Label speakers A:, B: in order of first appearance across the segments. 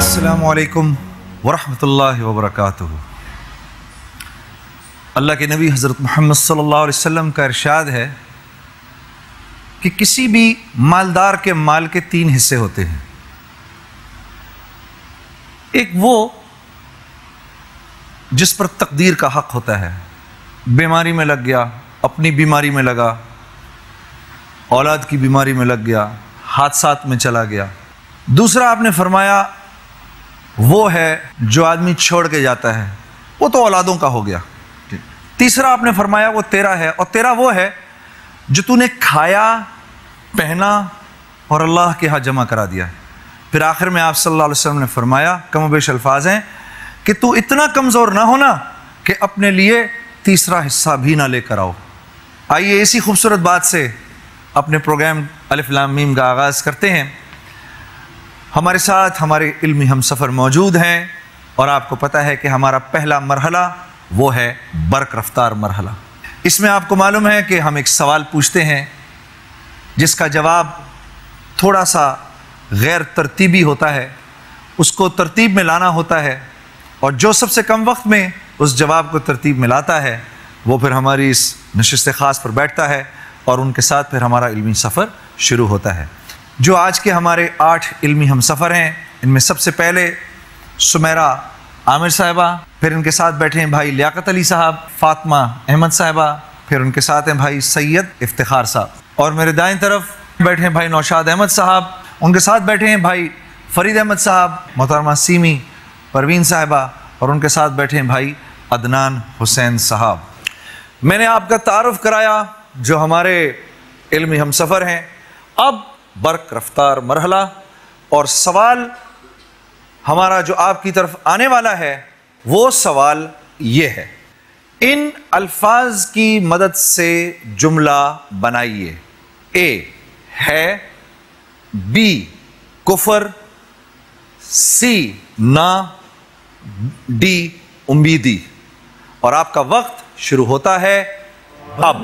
A: अस्सलामुअलैकुम वरहमतुल्लाहि वबरकातुहू। अल्लाह के नबी हज़रत मोहम्मद सल्लल्लाहु अलैहि वसल्लम का इरशाद है कि किसी भी मालदार के माल के तीन हिस्से होते हैं। एक वो जिस पर तकदीर का हक होता है, बीमारी में लग गया, अपनी बीमारी में लगा, औलाद की बीमारी में लग गया, हादसात में चला गया। दूसरा आपने फरमाया वो है जो आदमी छोड़ के जाता है, वो तो औलादों का हो गया। तीसरा आपने फरमाया वो तेरा है, और तेरा वो है जो तूने खाया, पहना और अल्लाह के यहाँ जमा करा दिया। फिर आखिर में आप सल्लल्लाहु अलैहि वसल्लम ने फरमाया, कमोबेश अल्फाज हैं, कि तू इतना कमज़ोर ना होना कि अपने लिए तीसरा हिस्सा भी ना लेकर आओ। आइए इसी खूबसूरत बात से अपने प्रोग्राम अलिफ लाम मीम का आगाज़ करते हैं। हमारे साथ हमारे इल्मी हम सफ़र मौजूद हैं, और आपको पता है कि हमारा पहला मरहला वो है बर्क रफ्तार मरहला। इसमें आपको मालूम है कि हम एक सवाल पूछते हैं जिसका जवाब थोड़ा सा गैर तरतीबी होता है, उसको तरतीब में लाना होता है, और जो सबसे कम वक्त में उस जवाब को तरतीब में लाता है वो फिर हमारी इस नशिस्त ख़ास पर बैठता है, और उनके साथ फिर हमारा इल्मी सफ़र शुरू होता है। जो आज के हमारे 8 इल्मी हम सफ़र हैं, इनमें सबसे पहले सुमेरा आमिर साहिबा, फिर उनके साथ बैठे हैं भाई लियाकत अली साहब, फातिमा अहमद साहिबा, फिर उनके साथ हैं भाई सैयद इफ्तिखार साहब, और मेरे दाएं तरफ बैठे हैं भाई नौशाद अहमद साहब, उनके साथ बैठे हैं भाई फरीद अहमद साहब, मोहतरमा सीमी परवीन साहिबा, और उनके साथ बैठे हैं भाई अदनान हुसैन साहब। मैंने आपका तारुफ कराया जो हमारे इल्मी हम सफ़र हैं। अब बर्क रफ्तार मरहला, और सवाल हमारा जो आपकी तरफ आने वाला है वो सवाल ये है, इन अल्फाज की मदद से जुमला बनाइए। ए है, बी कुफर, सी ना, डी उम्मीदी। और आपका वक्त शुरू होता है अब।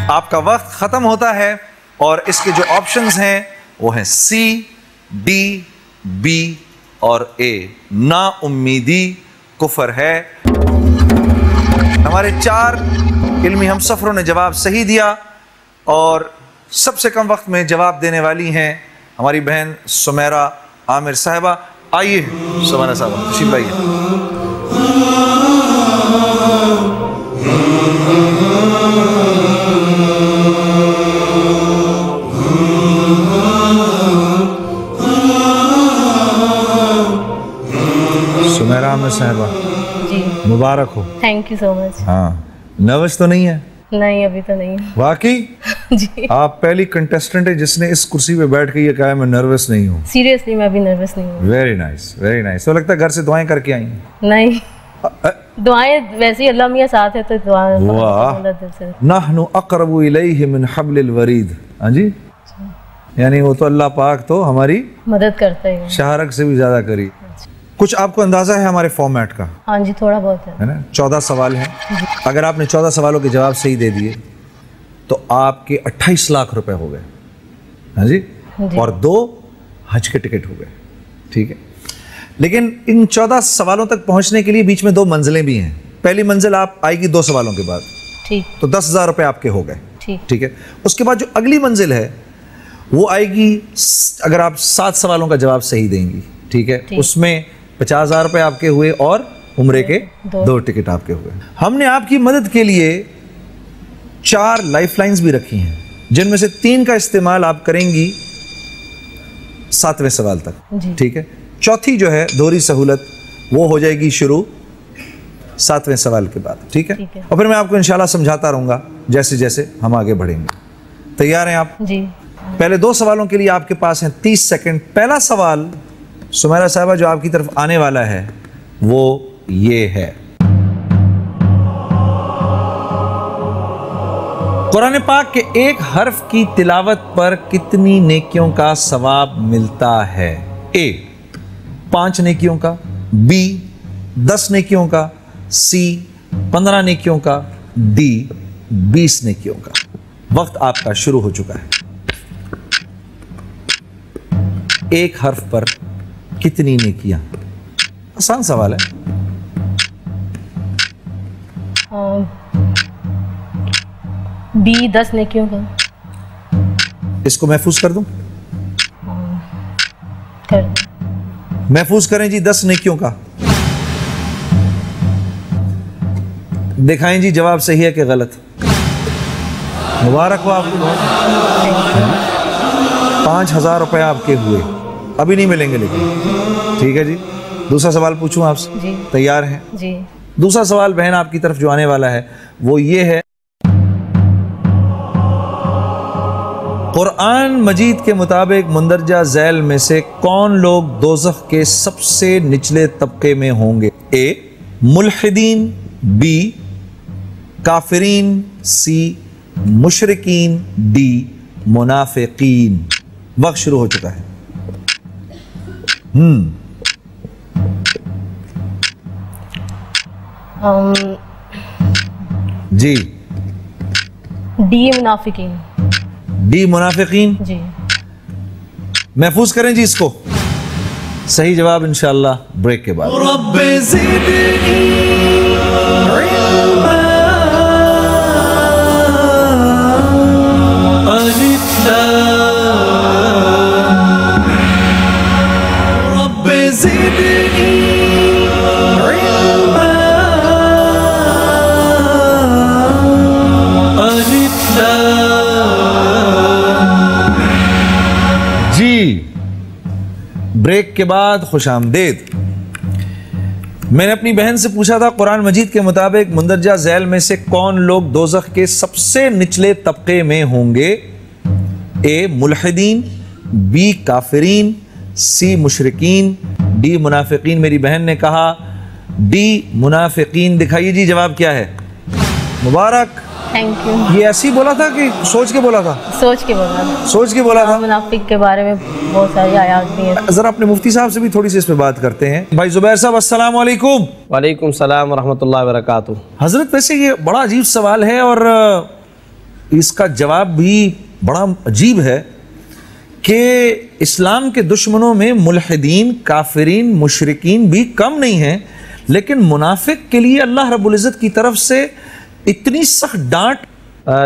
A: आपका वक्त ख़त्म होता है, और इसके जो ऑप्शंस हैं वो हैं सी, डी, बी और ए। ना उम्मीदी, कुफर है। हमारे 4 इल्मी हम सफ़रों ने जवाब सही दिया, और सबसे कम वक्त में जवाब देने वाली हैं हमारी बहन सुमेरा आमिर साहिबा। आइए सुमेरा साहिबा तशरीफ लाइए। सुमेरा आमिर साहिबा
B: जी,
A: मुबारक हो।
B: Thank you so much.
A: हाँ, नर्वस तो नहीं है?
B: नहीं, अभी तो नहीं।
A: वाकई
B: जी,
A: आप पहली कंटेस्टेंट है जिसने इस कुर्सी पे बैठ के ये कहा है मैं नर्वस नहीं हूँ।
B: सीरियसली मैं अभी नर्वस नहीं हूँ।
A: Very nice, very nice. तो लगता है घर से दुआएं करके आई हैं?
B: नहीं, दुआएं वैसे ही अल्लाह मियां साथ है तो दुआ दिल से।
A: नहनु अक़रबु इलैहि मिन हब्लिल वरीद। हाँ जी, यानी वो तो अल्लाह पाक तो हमारी
B: मदद करता है,
A: शहारक से भी ज्यादा करी। कुछ आपको अंदाजा है हमारे फॉर्मेट का?
B: हाँ जी, थोड़ा बहुत है
A: ना। 14 सवाल हैं। अगर आपने 14 सवालों के जवाब सही दे दिए तो आपके 28 लाख रुपए हो गए। हाँ जी, और 2 हज के टिकट हो गए। ठीक है, लेकिन इन 14 सवालों तक पहुंचने के लिए बीच में 2 मंजिलें भी हैं। पहली मंजिल आप आएगी 2 सवालों के बाद,
B: ठीक,
A: तो 10,000 रुपए आपके हो गए।
B: ठीक
A: है। उसके बाद जो अगली मंजिल है वो आएगी अगर आप 7 सवालों का जवाब सही देंगी। ठीक है, उसमें 50,000 रुपए आपके हुए, और उम्रे के 2 टिकट आपके हुए। हमने आपकी मदद के लिए 4 लाइफलाइंस भी रखी हैं, जिनमें से 3 का इस्तेमाल आप करेंगी 7वें सवाल तक। ठीक है, चौथी जो है दोहरी सहूलत वो हो जाएगी शुरू 7वें सवाल के बाद। ठीक है, और फिर मैं आपको इंशाल्लाह समझाता रहूंगा जैसे जैसे हम आगे बढ़ेंगे। तैयार हैं आप?
B: जी।
A: पहले 2 सवालों के लिए आपके पास हैं 30 सेकंड। पहला सवाल सुमेरा साहिबा जो आपकी तरफ आने वाला है वो ये है, कुरान पाक के एक हर्फ की तिलावत पर कितनी नेकियों का सवाब मिलता है? ए 5 नेकियों का, बी 10 नेकियों का, सी 15 नेकियों का, डी 20 नेकियों का। वक्त आपका शुरू हो चुका है। एक हर्फ पर कितनी नेकियां? आसान सवाल है।
B: बी 10 नेकियों का।
A: इसको महफूज कर दूं?
B: कर दो।
A: महफूज करें जी 10 नेकियों का। दिखाएं जी जवाब सही है कि गलत। मुबारक हो आपको, 5,000 रुपए आपके हुए, अभी नहीं मिलेंगे लेकिन। ठीक है जी, दूसरा सवाल पूछूं आपसे?
B: जी।
A: तैयार हैं?
B: जी।
A: दूसरा सवाल बहन आपकी तरफ जो आने वाला है वो ये है, कुरान मजीद के मुताबिक मुंदरजा झैल में से कौन लोग दोज़ख के सबसे निचले तबके में होंगे? ए मुल्हिदीन, बी काफिरीन, सी मुशरिकीन, डी मुनाफिकीन। वक्त शुरू हो चुका है। जी।
B: डी मुनाफिकीन।
A: डी मुनाफिकीन।
B: जी।
A: महफूज करें जी इसको। सही जवाब इंशाअल्लाह ब्रेक के बाद। ब्रेक के बाद खुशामदीद। मैंने अपनी बहन से पूछा था कुरान मजीद के मुताबिक मुंदरजा झैल में से कौन लोग दोज़ख के सबसे निचले तबके में होंगे? ए मुल्हिदीन, बी काफिरीन, सी मुशरिकीन, डी मुनाफिकीन। मेरी बहन ने कहा डी मुनाफिकीन। दिखाइए जी जवाब क्या है। मुबारक,
B: थैंक यू।
A: ये ऐसे ही बोला था कि सोच के बोला था?
B: सोच के बोला था।
A: सोच के बोला था।
B: मुनाफिक के बारे में बहुत सारी आयात भी हैं।
A: जरा अपने मुफ्ती साहब से भी थोड़ी सी इस पे बात करते हैं। भाई जुबैर साहब अस्सलाम वालेकुम।
C: वालेकुम सलाम व रहमतुल्लाहि व बरकातुहू।
A: हजरत वैसे ये बड़ा अजीब सवाल है और इसका जवाब भी बड़ा अजीब है कि इस्लाम के दुश्मनों में मुल्हिदीन, काफिरीन, मुशरिकीन भी कम नहीं हैं, लेकिन मुनाफिक के लिए अल्लाह रब्बुल इज़्ज़त की तरफ से इतनी सख्त डांट।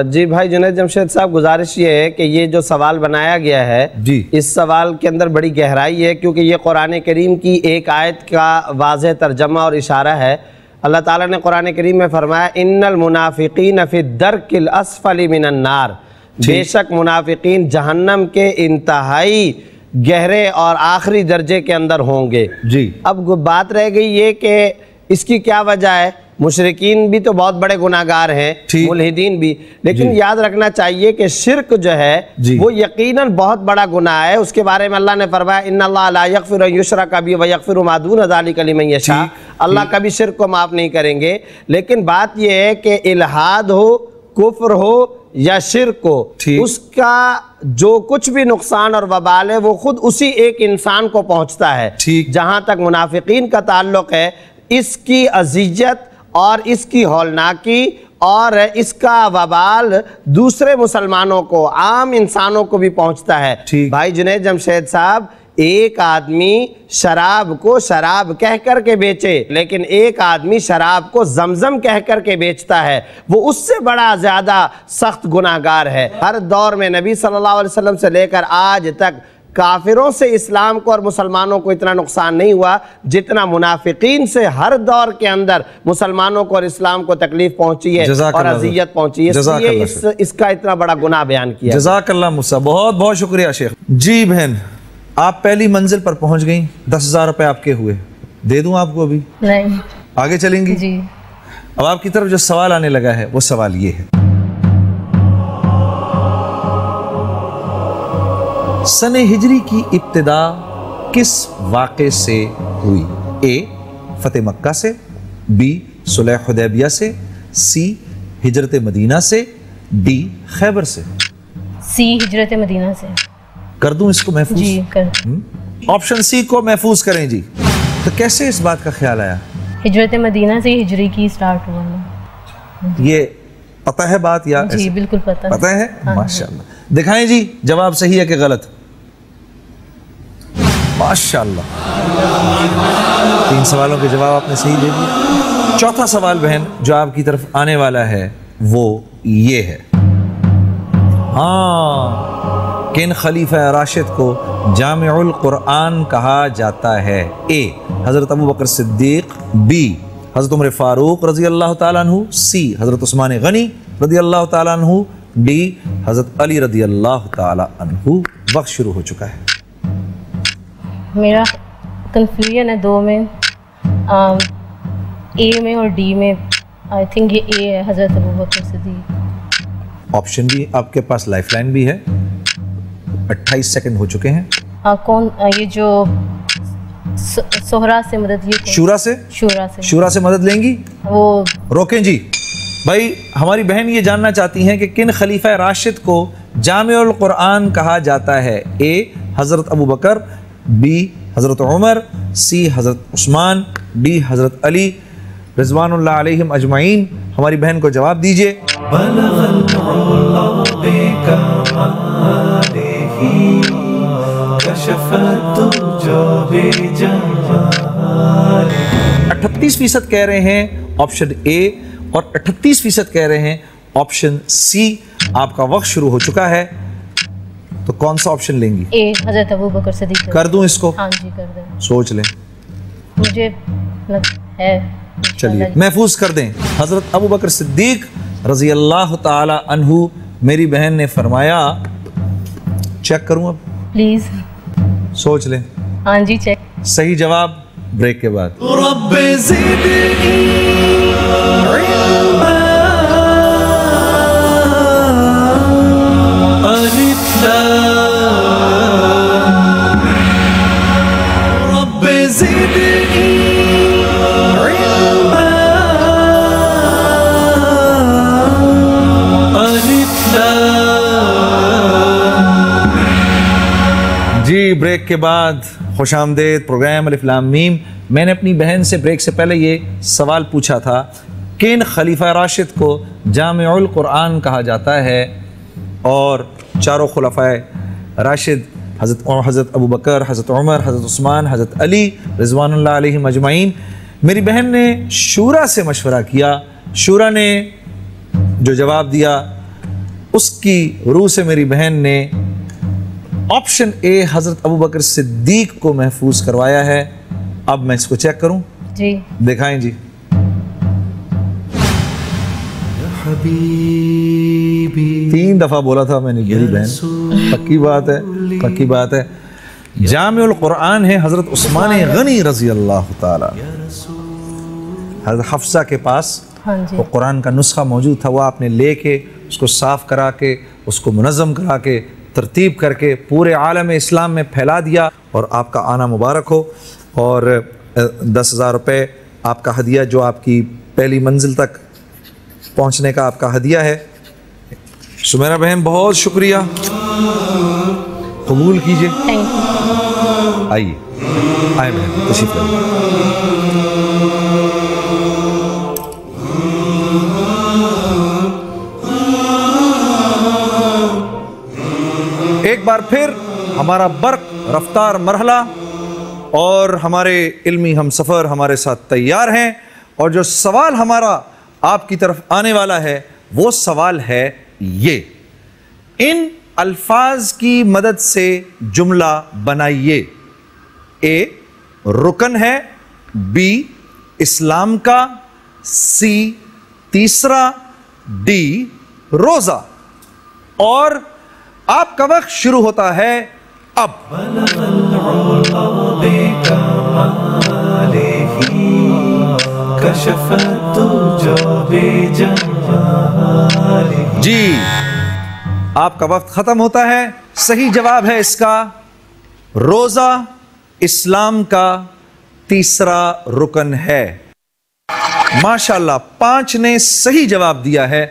C: जी भाई जुनैद जमशेद साहब, गुजारिश ये है कि ये जो सवाल बनाया गया है
A: जी,
C: इस सवाल के अंदर बड़ी गहराई है, क्योंकि ये कुरान करीम की एक आयत का वाज़ेह तर्जमा और इशारा है। अल्लाह ताला ने कुरान करीम में फरमाया इन्नल मुनाफिकीन फी दर्किल अस्फली मिनन नार, बेशक मुनाफिकीन जहन्नम के इंतहाई गहरे और आखिरी दर्जे के अंदर होंगे।
A: जी।
C: अब बात रह गई ये कि इसकी क्या वजह है। मुशरिकीन भी तो बहुत बड़े गुनाहगार हैं, मुल्हिदीन भी, लेकिन याद रखना चाहिए कि शिर्क जो है वो यकीनन बहुत बड़ा गुनाह है। उसके बारे में अल्लाह ने फरमाया इन्नल्लाह ला यग़फ़िरु अन युशरका बिही व यग़फ़िरु मा दून ज़ालिका लिमन यशा। अल्लाह कभी शिर्क को माफ़ नहीं करेंगे। लेकिन बात यह है कि इल्हाद हो, कुफ्र हो या शिर्क हो, उसका जो कुछ भी नुकसान और वबाल है वो खुद उसी एक इंसान को पहुंचता है। जहां तक मुनाफिकीन का ताल्लुक है, इसकी अज़ियत और इसकी हौलनाकी और इसका वबाल दूसरे मुसलमानों को, आम इंसानों को भी पहुंचता है। भाई जुनैद जमशेद साहब, एक आदमी शराब को शराब कह कर के बेचे, लेकिन एक आदमी शराब को जमजम कह कर के बेचता है, वो उससे बड़ा ज्यादा सख्त गुनाहगार है। हर दौर में नबी सल्लल्लाहु अलैहि वसल्लम से लेकर आज तक काफिरों से इस्लाम को और मुसलमानों को इतना नुकसान नहीं हुआ जितना मुनाफिकीन से हर दौर के अंदर मुसलमानों को और इस्लाम को तकलीफ पहुंची है और अजियत पहुंची है। इसलिए इसका इतना बड़ा गुनाह बयान किया।
A: जज़ाकल्लाह मुसा, बहुत बहुत शुक्रिया शेख। जी बहन, आप पहली मंजिल पर पहुंच गई, 10,000 रुपए आपके हुए। दे दूं आपको अभी?
B: नहीं।
A: आगे चलेंगी
B: जी।
A: अब आपकी तरफ जो सवाल आने लगा है वो सवाल ये है, सने हिजरी की इब्तिदा किस वाक़े से हुई? ए फतेह मक्का से, बी सुलह हुदैबिया से, सी हिजरत मदीना से, डी खैबर से।
B: सी हिजरत मदीना से।
A: कर दूं इसको महफूज?
B: जी कर।
A: ऑप्शन सी को महफूज करें जी। तो कैसे इस बात का ख्याल आया?
B: हिजरत मदीना से हिजरी की स्टार्ट हुआ ना।
A: ये पता है बात या
B: जी बिल्कुल पता
A: है?
B: हाँ,
A: माशाल्लाह। दिखाएं जी जवाब सही है कि गलत? माशाल्लाह, 3 सवालों के जवाब आपने सही दे दिए। चौथा सवाल बहन जो आपकी तरफ आने वाला है वो ये है, हाँ, किन खलीफा राशिद को जामिउल कुरान कहा जाता है? ए हज़रत अबू बकर सिद्दीक, बी हज़रत उमर फारूक रज़ी अल्लाह ताला अन्हु, सी हज़रत उस्मान गनी रज़ी अल्लाह ताला अन्हु, डी हज़रत अली रज़ी अल्लाह ताला अन्हु। वक्त शुरू हो चुका है।
B: मेरा कंफ्यूजन है दो में, ए में और डी में। आई थिंक ये ए है, हज़रत अबू बकर सिद्दीक।
A: ऑप्शन भी आपके पास, लाइफलाइन भी है। 28 सेकंड हो चुके हैं।
B: कौन ये जो सोहरा से मदद, ये
A: शूरा से? शूरा से मदद लेंगी? वो रोकें जी भाई। हमारी बहन ये जानना चाहती हैं कि किन खलीफा राशिद को जामिउल कुरान कहा जाता है? ए हज़रत अबू बकर, बी हज़रत उमर, सी हज़रत उस्मान, डी हज़रत अली रिज़वानुल्लाह अलैहिम अजमाइन। हमारी बहन को जवाब दीजिए। 38% कह रहे हैं ऑप्शन ए और 38% कह रहे हैं ऑप्शन सी। आपका वक्त शुरू हो चुका है, तो कौन सा ऑप्शन लेंगी? ए
B: हज़रत अबू बकर सिद्दीक।
A: कर दूं इसको?
B: हाँ जी कर दें।
A: सोच लें।
B: मुझे है।
A: चलिए महफूज कर दें। हज़रत अबू बकर सिद्दीक रज़ी अल्लाह ताला अन्हु। मेरी बहन ने फरमाया, चेक करूं अब?
B: प्लीज
A: सोच लें।
B: हाँ जी चेक।
A: सही जवाब ब्रेक के बाद। जी ब्रेक के बाद खुशामदेद प्रोग्राम अलिफ लाम मीम। मैंने अपनी बहन से ब्रेक से पहले ये सवाल पूछा था, किन खलीफा राशिद को जामिउल कुरान कहा जाता है? और चारों खुलफाए राशिद हज़रत अबू बकर, हज़रत उमर, हज़रत उस्मान, हज़रत अली रिज़वानुल्लाह अलैहिम अजमाइन। मेरी बहन ने शूरा से मशवरा किया। शूरा ने जो जवाब दिया उसकी रूह से मेरी बहन ने ऑप्शन ए हज़रत अबू बकर सिद्दीक को महफूज करवाया है। अब मैं इसको चेक करूं?
B: जी
A: दिखाएं जी। तीन दफा बोला था मैंने मेरी बहन। पक्की बात है, पक्की बात है। जामिउल कुरान है हज़रत उस्मान गनी रज़ी अल्लाह ताला। हज़रत हफ्सा के पास वो कुरान का नुस्खा मौजूद था, वो आपने लेके उसको साफ करा के उसको मुनज़्ज़म करा के तरतीब करके पूरे आलम इस्लाम में फैला दिया। और आपका आना मुबारक हो। और 10,000 रुपये आपका हदिया, जो आपकी पहली मंजिल तक पहुंचने का आपका हदिया है। सुमेरा बहन बहुत शुक्रिया, कबूल कीजिए। आइए, आए बहन तशरीफ लाइए। एक बार फिर हमारा बर्क रफ्तार मरहला और हमारे इल्मी हम सफ़र हमारे साथ तैयार हैं। और जो सवाल हमारा आपकी तरफ आने वाला है वो सवाल है ये, इन अल्फाज की मदद से जुमला बनाइए। ए रुकन है, बी इस्लाम का, सी तीसरा, डी रोजा। और आपका वक्त शुरू होता है अब। जी आपका वक्त खत्म होता है। सही जवाब है इसका रोजा इस्लाम का तीसरा रुकन है। माशाल्लाह 5 ने सही जवाब दिया है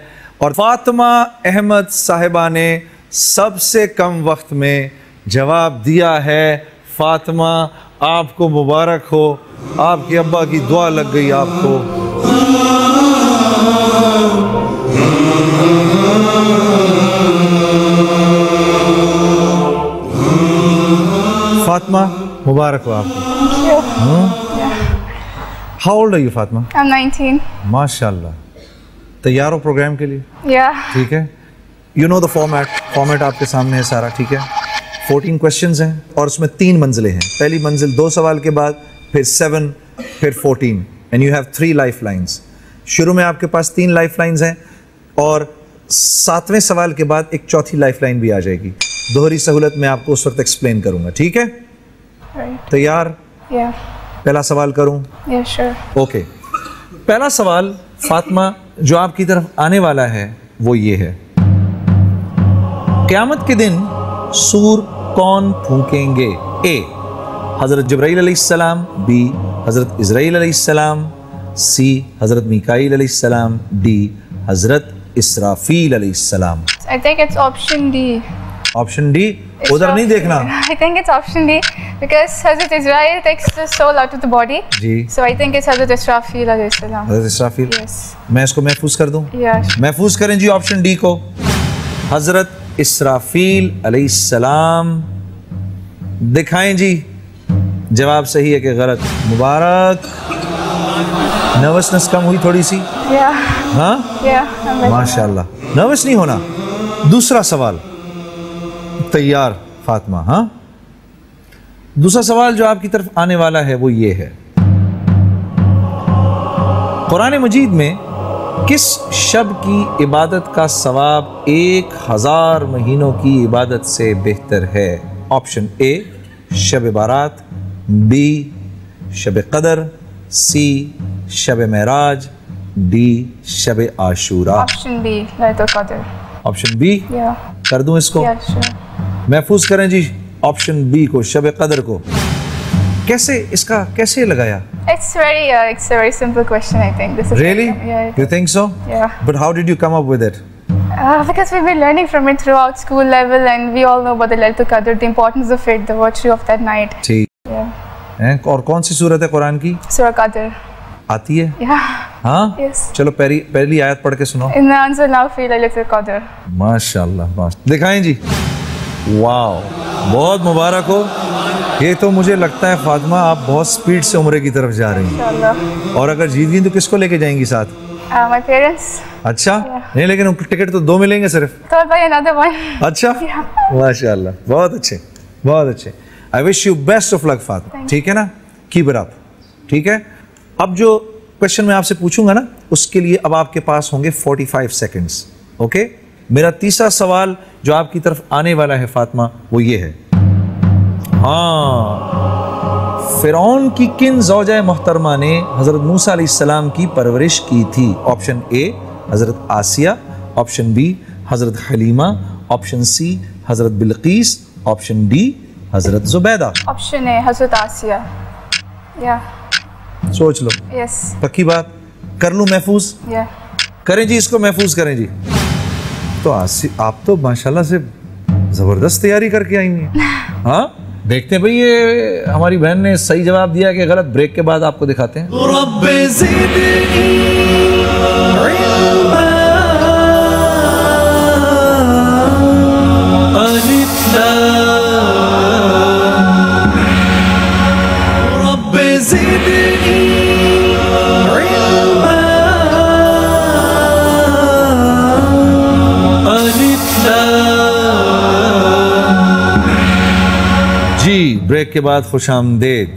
A: और फातिमा अहमद साहिबा ने सबसे कम वक्त में जवाब दिया है। फातिमा आपको मुबारक हो, आपके अब्बा की दुआ लग गई आपको। फातिमा मुबारक हो आपको। How old are you, Fatima?
D: I'm 19.
A: माशाल्लाह। तैयार हो प्रोग्राम के लिए?
D: Yeah.
A: ठीक है। You know the format आपके सामने है सारा, ठीक है। 14 questions हैं और उसमें 3 मंजिलें हैं। पहली मंजिल 2 सवाल के बाद, फिर 7, फिर 14 and you have 3 lifelines। शुरू में आपके पास 3 lifelines हैं और 7वें सवाल के बाद एक चौथी लाइफलाइन भी आ जाएगी। दोहरी सहूलत में आपको उस वक्त एक्सप्लेन करूंगा, ठीक है?
D: Right.
A: तैयार?
D: Yeah.
A: पहला सवाल करूं?
D: Yeah, sure.
A: ओके। पहला सवाल फातिमा जो आपकी तरफ आने वाला है वो ये है, क़यामत के दिन सूर कौन फूंकेंगे? ए हज़रत जिब्राईल अलैहिस्सलाम, बी हज़रत इज़राईल अलैहिस्सलाम, सी हज़रत मीकाईल अलैहिस्सलाम, डी हज़रत इसराफील अलैहिस्सलाम।
D: I think it's option D.
A: Option D, उधर नहीं देखना।
D: I think it's option D because Hazrat Israel takes the soul out of the body.
A: Ji.
D: So I think it's Hazrat Israfil alayhi salam.
A: हज़रत Israfil.
D: Yes.
A: मैं इसको महफूज कर दूं?
D: Yeah.
A: महफूज करें जी ऑप्शन डी को। हज़रत इसराफील अलैहिस्सलाम। दिखाएं जी जवाब सही है कि गलत। मुबारक। नर्वसनेस कम हुई थोड़ी सी?
D: Yeah.
A: हाँ
D: Yeah. I'm ready.
A: माशाल्लाह। नर्वस नहीं होना। दूसरा सवाल तैयार फातिमा? हाँ, दूसरा सवाल जो आपकी तरफ आने वाला है वो ये है, कुरान मजीद में किस शब की इबादत का सवाब 1000 महीनों की इबादत से बेहतर है? ऑप्शन ए शब बारात, बी शब कदर, सी शब मेराज, डी शब आशूरा।
D: Option B, Laylatul Qadr.
A: Option B
D: Yeah.
A: कर दूं इसको?
D: Yeah, sure.
A: महफूज करें जी ऑप्शन बी को, शब कदर को। कैसे इसका कैसे लगाया?
D: It's a very simple question. I think this is.
A: Really?
D: Yeah.
A: You think so?
D: Yeah.
A: But how did you come up with it?
D: Because we've been learning from it throughout school level, and we all know about the Laylatul Qadr, the importance of it, the virtue of that night.
A: ठीक
D: Yeah.
A: है। और कौन सी सूरत है कुरान की
D: Surah Qadr.
A: आती है?
D: Yeah.
A: हाँ,
D: Yes.
A: चलो पहली आयत पढ़ के सुनाओ।
D: Inna anzalnahu fi Laylatul Qadr.
A: माशाल्लाह, दिखाएं जी। वाओ, बहुत मुबारक हो। ये तो मुझे लगता है फातिमा आप बहुत स्पीड से उम्रे की तरफ जा रही हैं।
D: Inshallah.
A: और अगर जीत गई तो किसको लेके जाएंगी साथ?
D: My parents.
A: अच्छा, नहीं लेकिन उनको टिकट तो 2 मिलेंगे सिर्फ।
D: So I'll buy another one.
A: अच्छा, माशाल्लाह, बहुत अच्छे, बहुत अच्छे। I wish you best of luck Fatima, ठीक है ना? कीप इट अप, ठीक है? अब जो क्वेश्चन मैं आपसे पूछूंगा ना उसके लिए अब आपके पास होंगे 45 सेकंड्स। ओके, मेरा तीसरा सवाल जो आपकी तरफ आने वाला है फातिमा वो ये है, हाँ, फिरौन की किन ज़ौजा मोहतरमा ने हज़रत मूसा अलैहिस्सलाम की परवरिश की थी? ऑप्शन ए हज़रत आसिया, ऑप्शन बी हज़रत हलीमा, ऑप्शन सी हज़रत बिल्कीस, ऑप्शन डी हज़रत Zubaida.
D: Option A, Hazrat Asiya. Yeah.
A: सोच लो।
D: Yes.
A: पक्की बात? कर लूं महफूज?
D: Yeah.
A: करें जी, इसको महफूज करें जी। तो आप तो माशाल्लाह से जबरदस्त तैयारी करके आई हैं। हाँ, देखते हैं भाई ये हमारी बहन ने सही जवाब दिया कि गलत। ब्रेक के बाद आपको दिखाते हैं। जी, ब्रेक के बाद खुशामदेद।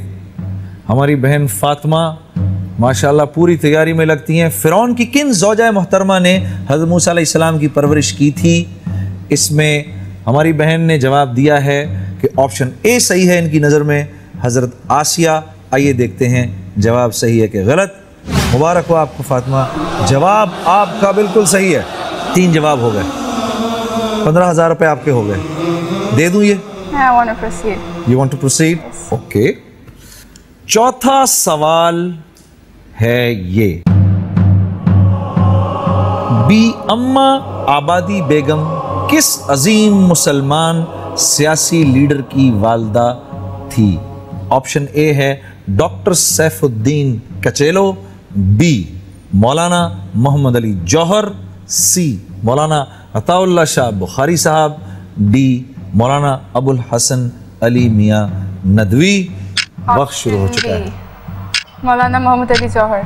A: हमारी बहन फातिमा माशाल्लाह पूरी तैयारी में लगती हैं। फिरौन की किन ज़ौजा मोहतरमा ने हज़रत मूसा अलैहिस्सलाम की परवरिश की थी? इसमें हमारी बहन ने जवाब दिया है कि ऑप्शन ए सही है इनकी नज़र में, हज़रत आसिया। आइए देखते हैं जवाब सही है कि गलत। मुबारक हो आपको फातिमा, जवाब आपका बिल्कुल सही है। 3 जवाब हो गए। 15,000 रुपए आपके हो गए, दे दूं ये?
D: I want to proceed.
A: You want to proceed? Okay. चौथा सवाल है ये, बी अम्मा आबादी बेगम किस अजीम मुसलमान सियासी लीडर की वालदा थी? ऑप्शन ए है डॉक्टर सैफुद्दीन कचेलो, बी मौलाना मोहम्मद अली जौहर, सी मौलाना अताउल्लाह शाह बुखारी साहब, डी मौलाना अबुल हसन अली मियां नदवी। वक्त शुरू हो चुका है।
D: Maulana Muhammad Ali Jauhar.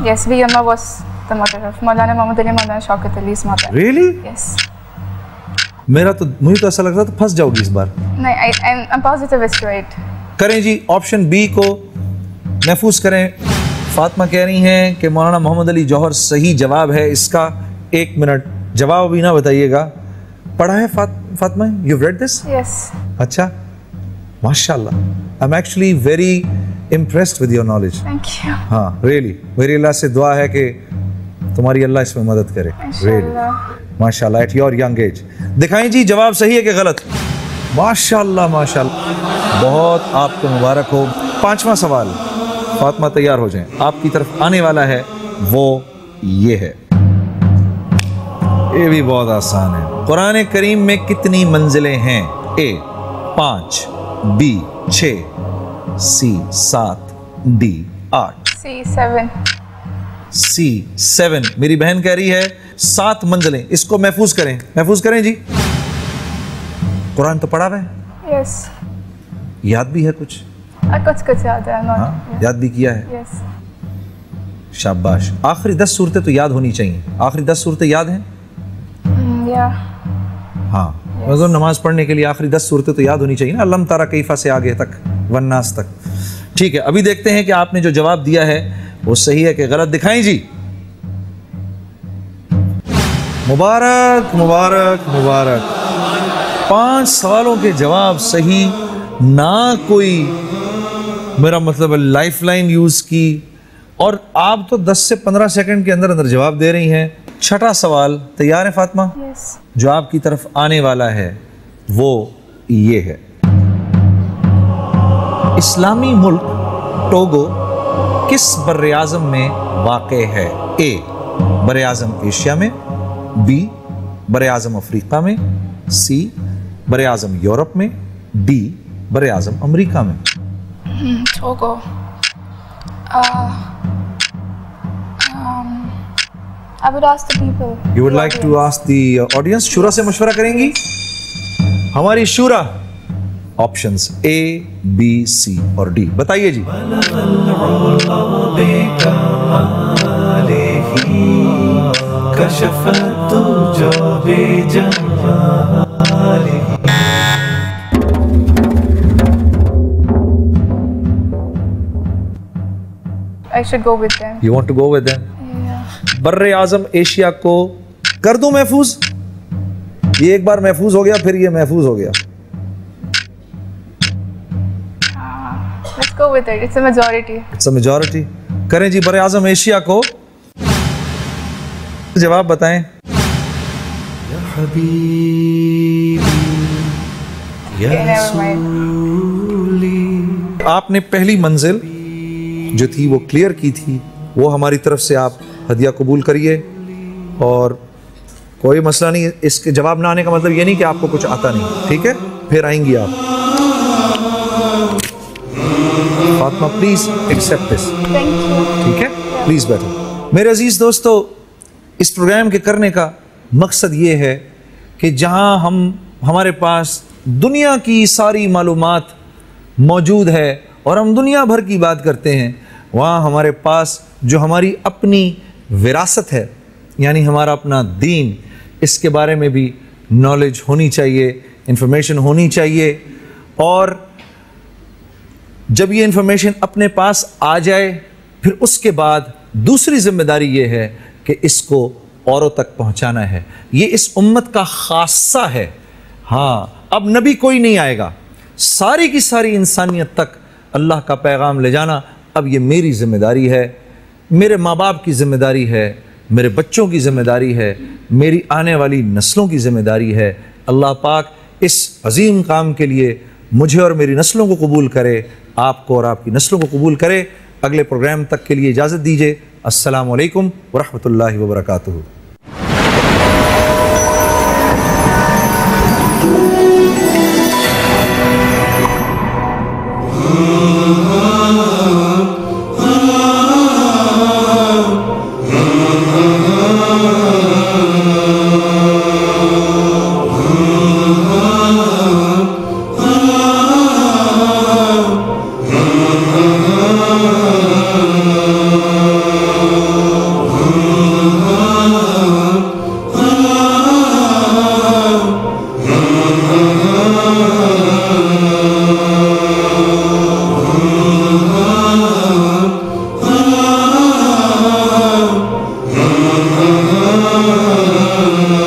D: Yes, B. Amma was the mother of Maulana Muhammad Ali, Maulana Shaukat Ali's mother.
A: Really?
D: Yes.
A: मुझे तो ऐसा लगता था फंस जाओगी इस बार।
D: नहीं, I'm positive it's right.
A: करें जी, ऑप्शन बी को महफूज करें। फातिमा कह रही हैं कि मौलाना मोहम्मद अली जौहर सही जवाब है इसका। 1 मिनट, जवाब भी ना बताइएगा। पढ़ा है Fatima? You read this?
D: Yes.
A: अच्छा, माशाल्लाह। I am actually very impressed with your knowledge.
D: Thank you.
A: हाँ, रियली मेरी अल्लाह से दुआ है कि तुम्हारी अल्लाह इसमें मदद करे।
D: Inshallah.
A: माशाल्लाह, एट योर यंग एज। दिखाएं जी जवाब सही है कि गलत? माशाल्लाह माशाल्लाह, बहुत आपको मुबारक हो। 5वां सवाल, फातिमा तैयार हो जाएं, आपकी तरफ आने वाला है, वो ये है, ये भी बहुत आसान है। कुरान करीम में कितनी मंजिलें हैं? ए 5, बी 6, सी 7, डी 8।
D: C. 7.
A: सी 7। मेरी बहन कह रही है 7 मंजिलें। इसको महफूज करें, महफूज करें जी। कुरान तो पढ़ा हुआ है,
D: Yes.
A: याद भी है कुछ?
D: कुछ याद है। Not.
A: हाँ, याद भी किया है।
D: Yes.
A: शाबाश। आखिरी 10 सूरतें तो याद होनी चाहिए। आखिरी 10 सूरतें याद हैं?
D: Yeah.
A: हाँ, मतलब नमाज पढ़ने के लिए आखिरी 10 सूरतें तो याद होनी चाहिए ना, अल्लम तारा कैफा से आगे तक, वन्नास तक। ठीक है, अभी देखते हैं कि आपने जो जवाब दिया है वो सही है कि गलत। दिखाएं जी। मुबारक मुबारक मुबारक। 5 सवालों के जवाब सही, ना कोई मेरा मतलब लाइफलाइन यूज की, और आप तो 10 से 15 सेकंड के अंदर अंदर जवाब दे रही हैं। छठा सवाल, तैयार है फातिमा?
D: Yes.
A: जो आपकी तरफ आने वाला है वो ये है, इस्लामी मुल्क टोगो किस बर्र-ए-आज़म में वाक़े है? ए बर्र-ए-आज़म एशिया में, बी बर्र-ए-आज़म अफ्रीका में, सी बर्र-ए-आज़म यूरोप में, डी बर्र-ए-आज़म अमेरिका में।
D: Togo. I would ask the people.
A: You would like to ask the audience? शूरा से मशवरा करेंगी? हमारी शूरा ऑप्शंस ए, बी, सी और डी, बताइए जी।
D: I should go with them.
A: You want to go with them?
D: Yeah.
A: बर्रे आजम एशिया को कर दूं महफूज? ये एक बार महफूज हो गया, फिर ये महफूज हो गया।
D: Let's go with it. It's a majority.
A: It's a majority. करें जी बर्रे आजम एशिया को। जवाब बताएं।
D: Okay, never mind.
A: आपने पहली मंजिल जो थी वो क्लियर की थी, वो हमारी तरफ से आप हदिया कबूल करिए। और कोई मसला नहीं, इसके जवाब ना आने का मतलब ये नहीं कि आपको कुछ आता नहीं, ठीक है? फिर आएंगी आप। Fatima please accept this,
D: Thank you.
A: ठीक है? प्लीज बैठो। मेरे अजीज दोस्तों, इस प्रोग्राम के करने का मकसद ये है कि जहां हमारे पास दुनिया की सारी मालूमात मौजूद है और हम दुनिया भर की बात करते हैं, वहाँ हमारे पास जो हमारी अपनी विरासत है, यानी हमारा अपना दीन, इसके बारे में भी नॉलेज होनी चाहिए, इंफॉर्मेशन होनी चाहिए। और जब ये इंफॉर्मेशन अपने पास आ जाए, फिर उसके बाद दूसरी जिम्मेदारी ये है कि इसको औरों तक पहुंचाना है। ये इस उम्मत का खासा है। हाँ, अब नबी कोई नहीं आएगा, सारी की सारी इंसानियत तक अल्लाह का पैगाम ले जाना अब ये मेरी जिम्मेदारी है, मेरे माँ बाप की जिम्मेदारी है, मेरे बच्चों की ज़िम्मेदारी है, मेरी आने वाली नस्लों की ज़िम्मेदारी है। अल्लाह पाक इस अजीम काम के लिए मुझे और मेरी नस्लों को कबूल करे, आपको और आपकी नस्लों को कबूल करे। अगले प्रोग्राम तक के लिए इजाज़त दीजिए। अस्सलामु अलैकुम वरहमतुल्लाहि वबरकातुहू।
E: Allah